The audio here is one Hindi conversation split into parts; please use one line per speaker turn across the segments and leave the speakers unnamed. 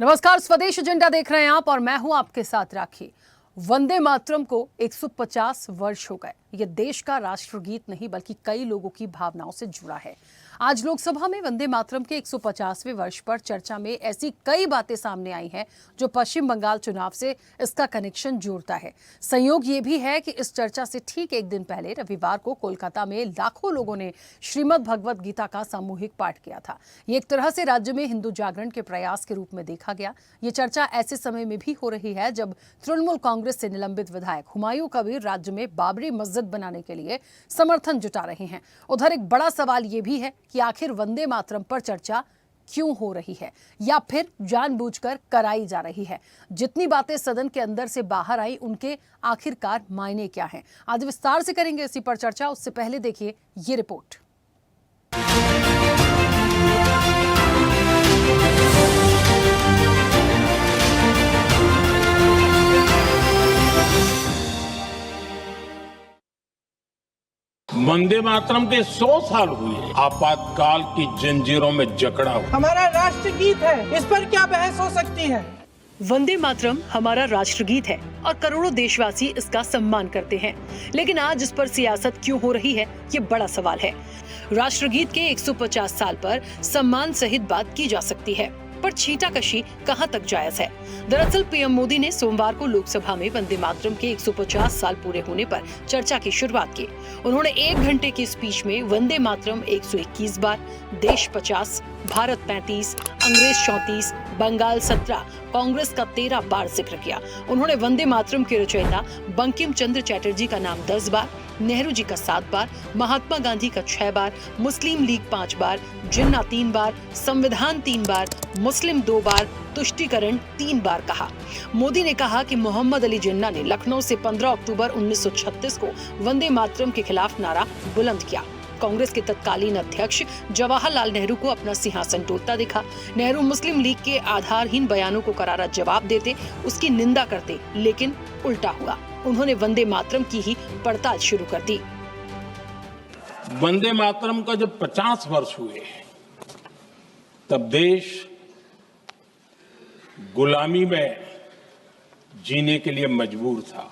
नमस्कार, स्वदेश एजेंडा देख रहे हैं आप और मैं हूं आपके साथ राखी। वंदे मातरम को 150 वर्ष हो गए। ये देश का राष्ट्रगीत नहीं बल्कि कई लोगों की भावनाओं से जुड़ा है। आज लोकसभा में वंदे मातरम के 150वें वर्ष पर चर्चा में ऐसी कई बातें सामने आई हैं जो पश्चिम बंगाल चुनाव से इसका कनेक्शन जोड़ता है। संयोग ये भी है कि इस चर्चा से ठीक एक दिन पहले रविवार को कोलकाता में लाखों लोगों ने श्रीमद् भगवत गीता का सामूहिक पाठ किया था। ये एक तरह से राज्य में हिंदू जागरण के प्रयास के रूप में देखा गया। ये चर्चा ऐसे समय में भी हो रही है जब तृणमूल कांग्रेस से निलंबित विधायक हुमायूं कबीर राज्य में बाबरी मस्जिद बनाने के लिए समर्थन जुटा रहे हैं। उधर एक बड़ा सवाल ये भी है कि आखिर वंदे मातरम पर चर्चा क्यों हो रही है या फिर जानबूझकर कराई जा रही है। जितनी बातें सदन के अंदर से बाहर आई उनके आखिरकार मायने क्या हैं, आज विस्तार से करेंगे इसी पर चर्चा। उससे पहले देखिए ये रिपोर्ट।
वंदे मातरम के 100 साल हुए आपातकाल की जंजीरों में जकड़ा हुआ।
हमारा राष्ट्रगीत है, इस पर क्या बहस हो सकती है।
वंदे मातरम हमारा राष्ट्रगीत है और करोड़ों देशवासी इसका सम्मान करते हैं, लेकिन आज इस पर सियासत क्यों हो रही है, ये बड़ा सवाल है। राष्ट्रगीत के 150 साल पर सम्मान सहित बात की जा सकती है, पर छींटाकशी कहां तक जायज है। दरअसल पीएम मोदी ने सोमवार को लोकसभा में वंदे मातरम के 150 साल पूरे होने पर चर्चा की शुरुआत की। उन्होंने 1 घंटे की स्पीच में वंदे मातरम 121 बार, देश 50, भारत 35, अंग्रेज 34, बंगाल 17, कांग्रेस का 13 बार जिक्र किया। उन्होंने वंदे मातरम के रचयिता बंकिम चंद्र चटर्जी का नाम 10 बार, नेहरू जी का 7 बार, महात्मा गांधी का 6 बार, मुस्लिम लीग 5 बार, जिन्ना 3 बार, संविधान 3 बार, मुस्लिम 2 बार, तुष्टीकरण 3 बार कहा। मोदी ने कहा कि मोहम्मद अली जिन्ना ने लखनऊ से 15 अक्टूबर 1936 को वंदे मातरम के खिलाफ नारा बुलंद किया। कांग्रेस के तत्कालीन अध्यक्ष जवाहरलाल नेहरू को अपना सिंहासन टूटता दिखा। नेहरू मुस्लिम लीग के आधारहीन बयानों को करारा जवाब देते, उसकी निंदा करते, लेकिन उल्टा हुआ। उन्होंने वंदे मातरम की ही पड़ताल शुरू कर दी।
वंदे मातरम का जब 50 वर्ष हुए तब देश गुलामी में जीने के लिए मजबूर था।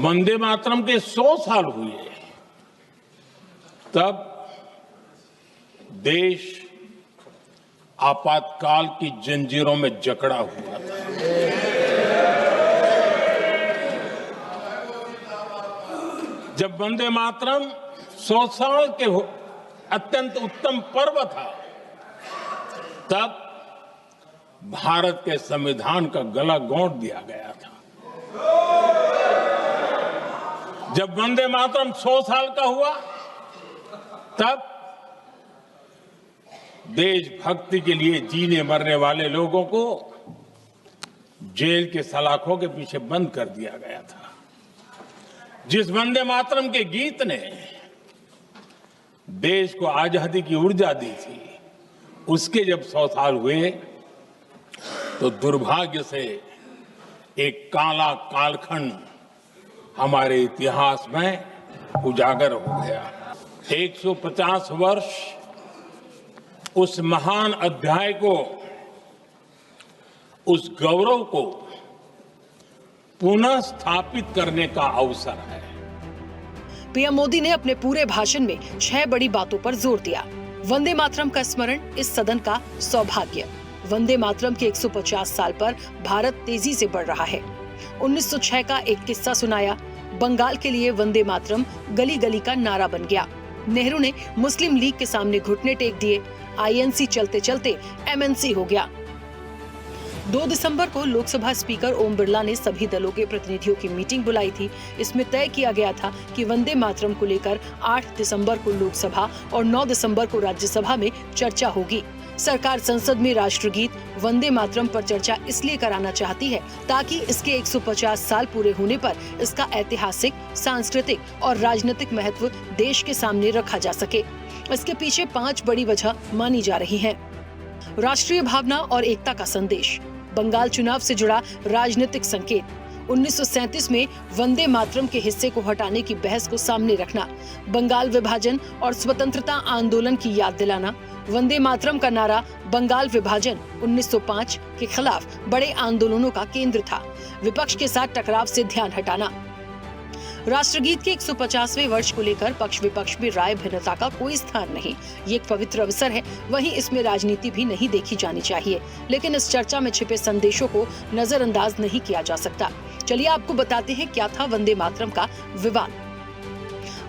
वंदे मातरम के 100 साल हुए तब देश आपातकाल की जंजीरों में जकड़ा हुआ था। जब वंदे मातरम 100 साल के अत्यंत उत्तम पर्व था, तब भारत के संविधान का गला घोंट दिया गया था। जब वंदे मातरम 100 साल का हुआ, तब देशभक्ति के लिए जीने मरने वाले लोगों को जेल के सलाखों के पीछे बंद कर दिया गया था। जिस वंदे मातरम के गीत ने देश को आजादी की ऊर्जा दी थी, उसके जब 100 साल हुए तो दुर्भाग्य से एक काला कालखंड हमारे इतिहास में उजागर हो गया। 150 वर्ष उस महान अध्याय को, उस गौरव को पुनः स्थापित करने का अवसर है।
पीएम मोदी ने अपने पूरे भाषण में 6 बड़ी बातों पर जोर दिया। वंदे मातरम का स्मरण इस सदन का सौभाग्य। वंदे मातरम के 150 साल पर भारत तेजी से बढ़ रहा है। 1906 का एक किस्सा सुनाया। बंगाल के लिए वंदे मातरम गली गली का नारा बन गया। नेहरू ने मुस्लिम लीग के सामने घुटने टेक दिए। आईएनसी चलते चलते एमएनसी हो गया। 2 दिसंबर को लोकसभा स्पीकर ओम बिरला ने सभी दलों के प्रतिनिधियों की मीटिंग बुलाई थी। इसमें तय किया गया था कि वंदे मातरम को लेकर 8 दिसंबर को लोकसभा और 9 दिसंबर को राज्यसभा में चर्चा होगी। सरकार संसद में राष्ट्रगीत वंदे मातरम पर चर्चा इसलिए कराना चाहती है ताकि इसके 150 साल पूरे होने पर इसका ऐतिहासिक, सांस्कृतिक और राजनीतिक महत्व देश के सामने रखा जा सके। इसके पीछे 5 बड़ी वजह मानी जा रही हैं। राष्ट्रीय भावना और एकता का संदेश, बंगाल चुनाव से जुड़ा राजनीतिक संकेत, 1937 में वंदे मातरम के हिस्से को हटाने की बहस को सामने रखना, बंगाल विभाजन और स्वतंत्रता आंदोलन की याद दिलाना, वंदे मातरम का नारा बंगाल विभाजन 1905 के खिलाफ बड़े आंदोलनों का केंद्र था, विपक्ष के साथ टकराव से ध्यान हटाना। राष्ट्रगीत के 150वें वर्ष को लेकर पक्ष विपक्ष में राय भिन्नता का कोई स्थान नहीं। ये एक पवित्र अवसर है, वहीं इसमें राजनीति भी नहीं देखी जानी चाहिए, लेकिन इस चर्चा में छिपे संदेशों को नजरअंदाज नहीं किया जा सकता। चलिए आपको बताते हैं क्या था वंदे मातरम का विवाद।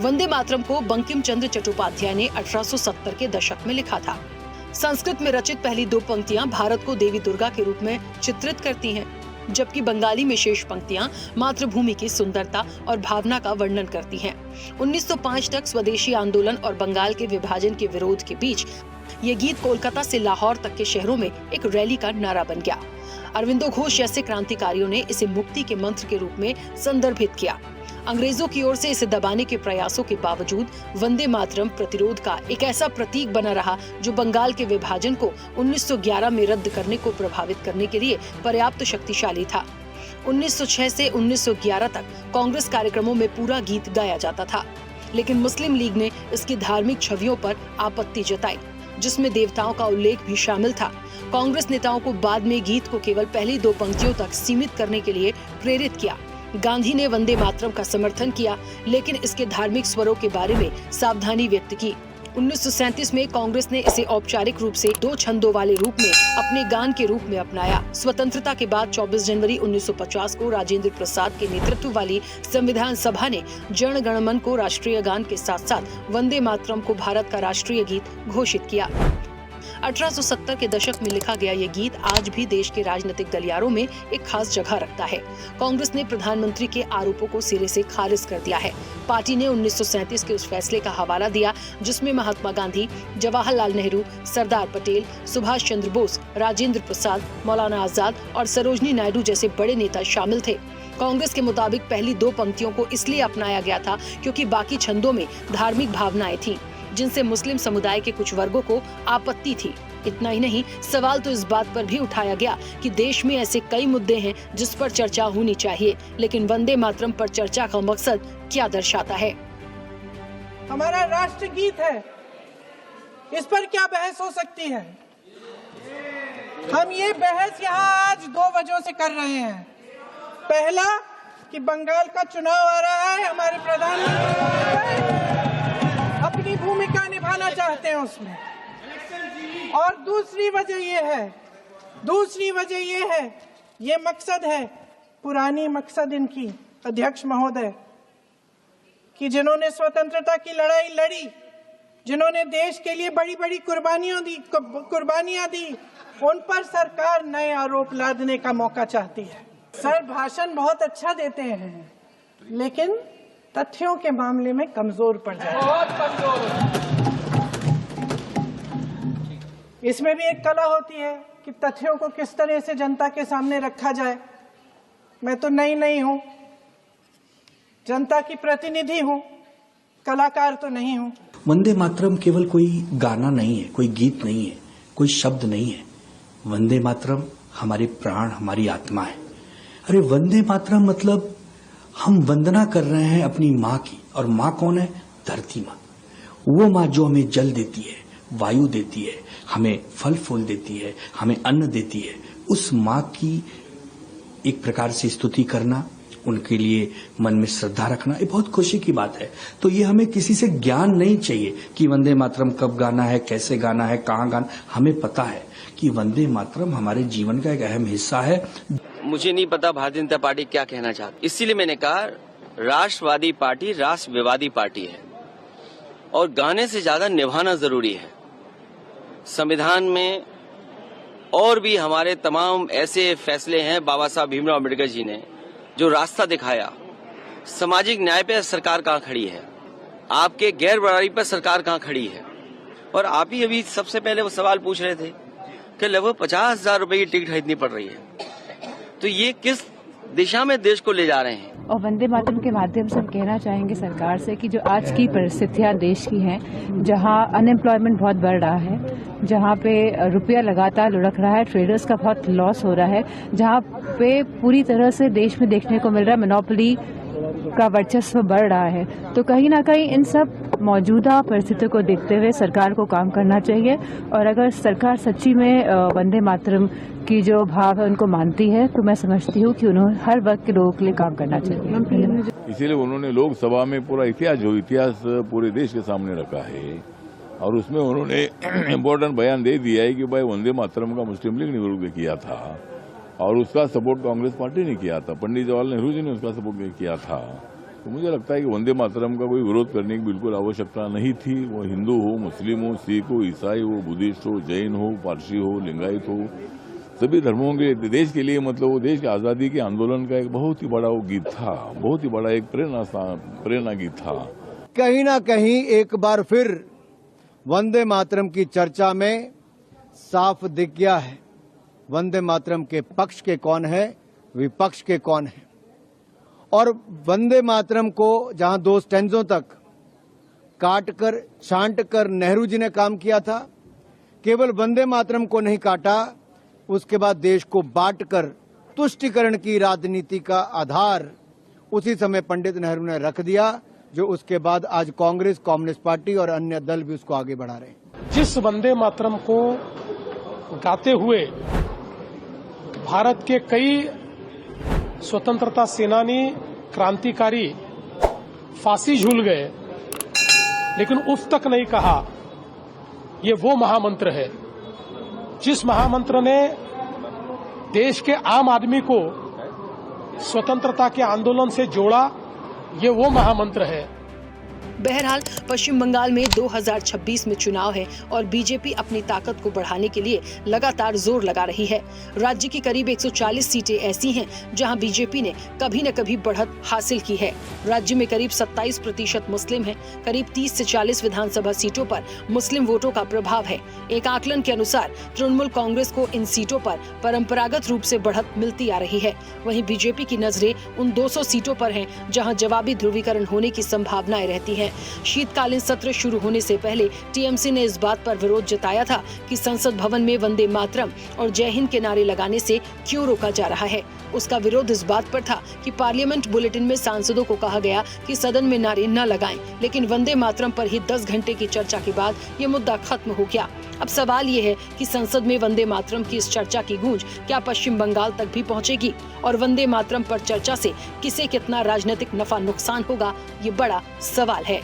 वंदे मातरम को बंकिम चंद्र चट्टोपाध्याय ने 1870 के दशक में लिखा था। संस्कृत में रचित पहली 2 पंक्तियां भारत को देवी दुर्गा के रूप में चित्रित करती हैं, जबकि बंगाली में शेष पंक्तियां मातृभूमि की सुंदरता और भावना का वर्णन करती हैं। 1905 तक स्वदेशी आंदोलन और बंगाल के विभाजन के विरोध के बीच ये गीत कोलकाता से लाहौर तक के शहरों में एक रैली का नारा बन गया। अरविंदो घोष जैसे क्रांतिकारियों ने इसे मुक्ति के मंत्र के रूप में संदर्भित किया। अंग्रेजों की ओर से इसे दबाने के प्रयासों के बावजूद वंदे मातरम प्रतिरोध का एक ऐसा प्रतीक बना रहा जो बंगाल के विभाजन को 1911 में रद्द करने को प्रभावित करने के लिए पर्याप्त शक्तिशाली था। 1906 से 1911 तक कांग्रेस कार्यक्रमों में पूरा गीत गाया जाता था, लेकिन मुस्लिम लीग ने इसकी धार्मिक छवियों पर आपत्ति जताई, जिसमें देवताओं का उल्लेख भी शामिल था। कांग्रेस नेताओं को बाद में गीत को केवल पहली 2 पंक्तियों तक सीमित करने के लिए प्रेरित किया। गांधी ने वंदे मातरम का समर्थन किया, लेकिन इसके धार्मिक स्वरों के बारे में सावधानी व्यक्त की। 1937 में कांग्रेस ने इसे औपचारिक रूप से 2 छंदों वाले रूप में अपने गान के रूप में अपनाया। स्वतंत्रता के बाद 24 जनवरी 1950 को राजेंद्र प्रसाद के नेतृत्व वाली संविधान सभा ने जन गण मन को राष्ट्रीय गान के साथ साथ वंदे मातरम को भारत का राष्ट्रीय गीत घोषित किया। 1870 के दशक में लिखा गया ये गीत आज भी देश के राजनीतिक गलियारों में एक खास जगह रखता है। कांग्रेस ने प्रधानमंत्री के आरोपों को सिरे से खारिज कर दिया है। पार्टी ने 1937 के उस फैसले का हवाला दिया जिसमें महात्मा गांधी, जवाहरलाल नेहरू, सरदार पटेल, सुभाष चंद्र बोस, राजेंद्र प्रसाद, मौलाना आजाद और सरोजनी नायडू जैसे बड़े नेता शामिल थे। कांग्रेस के मुताबिक पहली 2 पंक्तियों को इसलिए अपनाया गया था क्योंकि बाकी छंदों में धार्मिक भावनाएं थीं, जिनसे मुस्लिम समुदाय के कुछ वर्गों को आपत्ति थी। इतना ही नहीं, सवाल तो इस बात पर भी उठाया गया कि देश में ऐसे कई मुद्दे हैं जिस पर चर्चा होनी चाहिए, लेकिन वंदे मातरम पर चर्चा का मकसद क्या दर्शाता है।
हमारा राष्ट्रगीत है, इस पर क्या बहस हो सकती है? हम ये बहस यहाँ आज 2 वजहों से कर रहे हैं। पहला कि बंगाल का चुनाव आ रहा है, हमारे प्रधानमंत्री अपनी भूमिका निभाना चाहते हैं उसमें। और दूसरी वजह ये है, ये मकसद है, पुरानी मकसद इनकी अध्यक्ष महोदय, कि जिन्होंने स्वतंत्रता की लड़ाई लड़ी, जिन्होंने देश के लिए बड़ी बड़ी कुर्बानियां दी, उन पर सरकार नए आरोप लादने का मौका चाहती है। सर भाषण बहुत अच्छा देते हैं, लेकिन तथ्यों के मामले में कमजोर पड़ जाते हैं। बहुत कमजोर। इसमें भी एक कला होती है कि तथ्यों को किस तरह से जनता के सामने रखा जाए। मैं तो नहीं हूं, जनता की प्रतिनिधि हूं, कलाकार तो नहीं हूं।
वंदे मातरम केवल कोई गाना नहीं है, कोई गीत नहीं है, कोई शब्द नहीं है। वंदे मातरम हमारे प्राण, हमारी आत्मा है। अरे वंदे मातरम मतलब हम वंदना कर रहे हैं अपनी माँ की, और माँ कौन है? धरती माँ। वो माँ जो हमें जल देती है, वायु देती है, हमें फल फूल देती है, हमें अन्न देती है। उस माँ की एक प्रकार से स्तुति करना, उनके लिए मन में श्रद्धा रखना, ये बहुत खुशी की बात है। तो ये हमें किसी से ज्ञान नहीं चाहिए कि वंदे मातरम कब गाना है, कैसे गाना है, कहाँ गाना। हमें पता है कि वंदे मातरम हमारे जीवन का एक अहम हिस्सा है।
मुझे नहीं पता भारतीय जनता पार्टी क्या कहना चाहती, इसीलिए मैंने कहा राष्ट्रवादी पार्टी राष्ट्र विवादी पार्टी है और गाने से ज्यादा निभाना जरूरी है। संविधान में और भी हमारे तमाम ऐसे फैसले हैं बाबा साहब भीमराव अम्बेडकर जी ने जो रास्ता दिखाया। सामाजिक न्याय पे सरकार कहाँ खड़ी है, आपके गैर बराबरी पर सरकार कहाँ खड़ी है। और आप ही अभी सबसे पहले वो सवाल पूछ रहे थे कि लगभग 50,000 रुपए की टिकट खरीदनी पड़ रही है। तो ये किस दिशा में देश को ले जा रहे हैं।
और वंदे मातरम के माध्यम से हम कहना चाहेंगे सरकार से कि जो आज की परिस्थितियां देश की हैं, जहां अनएम्प्लॉयमेंट बहुत बढ़ रहा है, जहां पे रुपया लगातार लुढ़क रहा है, ट्रेडर्स का बहुत लॉस हो रहा है, जहां पे पूरी तरह से देश में देखने को मिल रहा है मोनोपोली का वर्चस्व बढ़ रहा है, तो कहीं ना कहीं इन सब मौजूदा परिस्थितियों को देखते हुए सरकार को काम करना चाहिए। और अगर सरकार सच्ची में वंदे मातरम की जो भाव है उनको मानती है, तो मैं समझती हूँ कि उन्होंने हर वर्ग के लोगों के लिए काम करना चाहिए।
इसीलिए उन्होंने लोकसभा में पूरा इतिहास पूरे देश के सामने रखा है और उसमें उन्होंने इम्पोर्टेंट बयान दे दिया है कि भाई वंदे मातरम का मुस्लिम लीग ने विरोध किया था और उसका सपोर्ट कांग्रेस पार्टी ने किया था, पंडित जवाहरलाल नेहरू जी ने उसका सपोर्ट किया था। तो मुझे लगता है कि वंदे मातरम का कोई विरोध करने की बिल्कुल आवश्यकता नहीं थी। वो हिंदू हो, मुस्लिम हो, सिख हो, ईसाई हो, बुद्धिस्ट हो, जैन हो, पारसी हो, लिंगायत हो, सभी धर्मों के देश के लिए मतलब वो देश की आज़ादी के आंदोलन का एक बहुत ही बड़ा वो गीत था, बहुत ही बड़ा एक प्रेरणा गीत था।
कहीं ना कहीं एक बार फिर वंदे मातरम की चर्चा में साफ दिख गया है वंदे मातरम के पक्ष के कौन है, विपक्ष के कौन है। और वंदे मातरम को जहां 2 स्टैंजों तक काट कर छांट कर नेहरू जी ने काम किया था, केवल वंदे मातरम को नहीं काटा, उसके बाद देश को बांटकर तुष्टीकरण की राजनीति का आधार उसी समय पंडित नेहरू ने रख दिया, जो उसके बाद आज कांग्रेस, कम्युनिस्ट पार्टी और अन्य दल भी उसको आगे बढ़ा रहे हैं।
जिस वंदे मातरम को गाते हुए भारत के कई स्वतंत्रता सेनानी, क्रांतिकारी फांसी झूल गए, लेकिन उफ तक नहीं कहा, ये वो महामंत्र है जिस महामंत्र ने देश के आम आदमी को स्वतंत्रता के आंदोलन से जोड़ा। ये वो महामंत्र है।
बहरहाल पश्चिम बंगाल में 2026 में चुनाव है और बीजेपी अपनी ताकत को बढ़ाने के लिए लगातार जोर लगा रही है। राज्य की करीब 140 सीटें ऐसी हैं जहां बीजेपी ने कभी न कभी बढ़त हासिल की है। राज्य में करीब 27% मुस्लिम हैं। करीब 30 से 40 विधानसभा सीटों पर मुस्लिम वोटों का प्रभाव है। एक आकलन के अनुसार तृणमूल कांग्रेस को इन सीटों पर परंपरागत रूप से बढ़त मिलती आ रही है। वहीं बीजेपी की नजरें उन 200 सीटों पर हैं जहां जवाबी ध्रुवीकरण होने की संभावनाएं रहती हैं। शीतकालीन सत्र शुरू होने से पहले टीएमसी ने इस बात पर विरोध जताया था कि संसद भवन में वंदे मातरम और जय हिंद के नारे लगाने से क्यों रोका जा रहा है। उसका विरोध इस बात पर था कि पार्लियामेंट बुलेटिन में सांसदों को कहा गया कि सदन में नारे न लगाएं, लेकिन वंदे मातरम पर ही 10 घंटे की चर्चा के बाद ये मुद्दा खत्म हो गया। अब सवाल ये है कि संसद में वंदे मातरम की इस चर्चा की गूंज क्या पश्चिम बंगाल तक भी पहुंचेगी और वंदे मातरम पर चर्चा से किसे कितना राजनीतिक नफा नुकसान होगा, ये बड़ा सवाल है।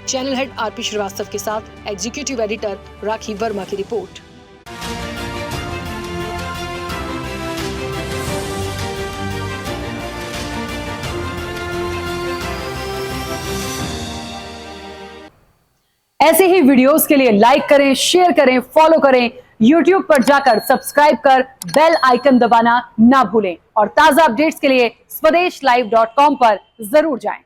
चैनल हेड आरपी श्रीवास्तव के साथ एग्जीक्यूटिव एडिटर राखी वर्मा की रिपोर्ट। ऐसे ही वीडियोस के लिए लाइक करें, शेयर करें, फॉलो करें। YouTube पर जाकर सब्सक्राइब कर बेल आइकन दबाना ना भूलें और ताजा अपडेट्स के लिए swedeshlive.com पर जरूर जाएं।